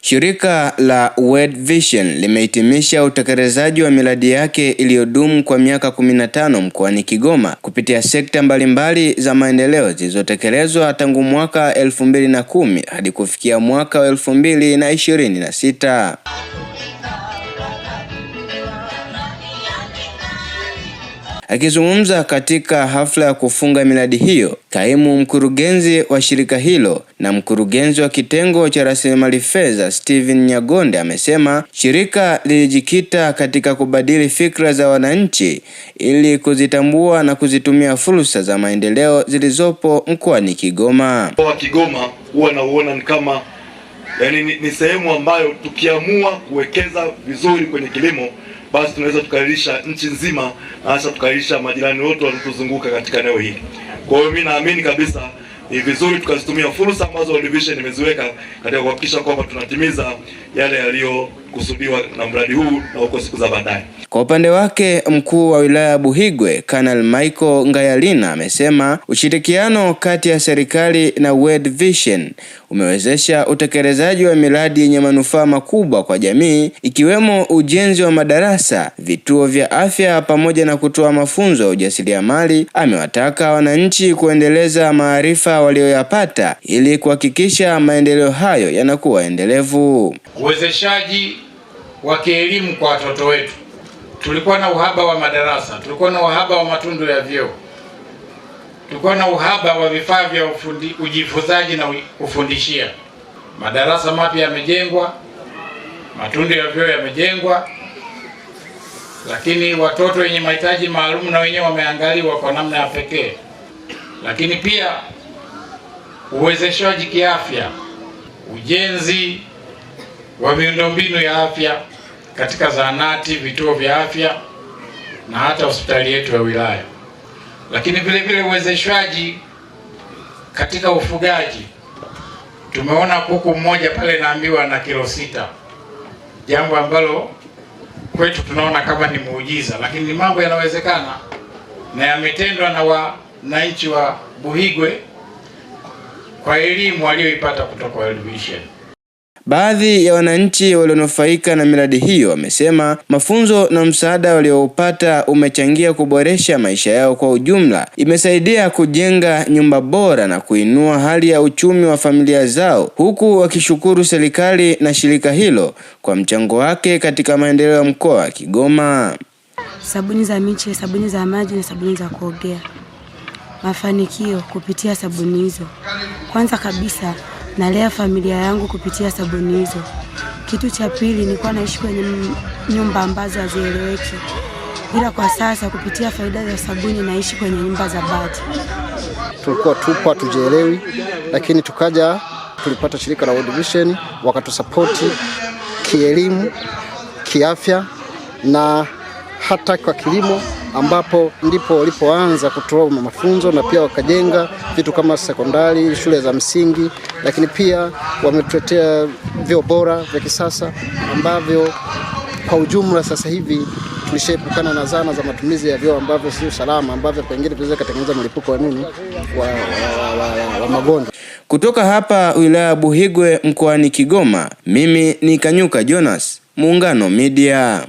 Shirika la World Vision limehitimisha utekelezaji wa miradi yake iliyodumu kwa miaka 15 mkoani Kigoma kupitia sekta mbalimbali za maendeleo zilizotekelezwa tangu mwaka 2010 hadi kufikia mwaka 2026. Akizungumza katika hafla ya kufunga miradi hiyo, kaimu mkurugenzi wa shirika hilo na mkurugenzi wa kitengo cha rasilimali fedha Steven Nyagonde amesema shirika lilijikita katika kubadili fikra za wananchi ili kuzitambua na kuzitumia fursa za maendeleo zilizopo mkoani Kigoma. Kigoma huwa nauona ni kama ni sehemu ambayo tukiamua kuwekeza vizuri kwenye kilimo basi tunaweza tukailisha nchi nzima na hasa tukailisha majirani wote wanatuzunguka katika eneo hili. Kwa hiyo mimi naamini kabisa ni vizuri tukazitumia fursa ambazo World Vision imeziweka katika kuhakikisha kwamba tunatimiza yale yaliyokusudiwa na mradi huu na huko siku za baadaye. Kwa upande wake, mkuu wa wilaya ya Buhigwe, Kanali Michael Ngayalina amesema ushirikiano kati ya serikali na World Vision umewezesha utekelezaji wa miradi yenye manufaa makubwa kwa jamii ikiwemo ujenzi wa madarasa, vituo vya afya pamoja na kutoa mafunzo ya ujasiriamali. Amewataka wananchi kuendeleza maarifa walioyapata ili kuhakikisha maendeleo hayo yanakuwa endelevu. Uwezeshaji wa kielimu kwa watoto wetu. Tulikuwa na uhaba wa madarasa, tulikuwa na uhaba wa matundu ya vyoo, tulikuwa na uhaba wa vifaa vya ujifunzaji na kufundishia. Madarasa mapya yamejengwa, matundu ya vyoo yamejengwa, lakini watoto wenye mahitaji maalum na wenyewe wameangaliwa kwa namna ya pekee. Lakini pia uwezeshaji kiafya, ujenzi wa miundombinu ya afya katika zahanati, vituo vya afya na hata hospitali yetu ya wilaya. Lakini vile vile uwezeshwaji katika ufugaji. Tumeona kuku mmoja pale naambiwa na kilo 6. Jambo ambalo kwetu tunaona kama ni muujiza, lakini ni mambo yanawezekana na yametendwa na wananchi wa Buhigwe kwa elimu walioipata kutoka World Vision. Baadhi ya wananchi walionufaika na miradi hiyo wamesema mafunzo na msaada walioupata umechangia kuboresha maisha yao kwa ujumla. Imesaidia kujenga nyumba bora na kuinua hali ya uchumi wa familia zao, huku wakishukuru serikali na shirika hilo kwa mchango wake katika maendeleo ya mkoa wa Kigoma. Sabuni za miche, sabuni za maji na sabuni za kuogea. Mafanikio kupitia sabuni hizo. Kwanza kabisa nalea familia yangu kupitia sabuni hizo. Kitu cha pili, nilikuwa naishi kwenye nyumba ambazo hazieleweki, ila kwa sasa kupitia faida za sabuni naishi kwenye nyumba za bati. Tulikuwa tupo hatujielewi, lakini tulipata shirika la World Vision wakatusapoti kielimu, kiafya na hata kwa kilimo, ambapo ndipo walipoanza kutoa mafunzo na pia wakajenga vitu kama sekondari, shule za msingi, lakini pia wametuletea vyoo bora vya kisasa ambavyo kwa ujumla sasa hivi tulishaepukana na zana za matumizi ya vyoo ambavyo sio salama, ambavyo pengine vinaweza kutengeneza mlipuko wa magonjwa. Kutoka hapa wilaya ya Buhigwe mkoani Kigoma, mimi ni Kanyuka Jonas, Muungano Media.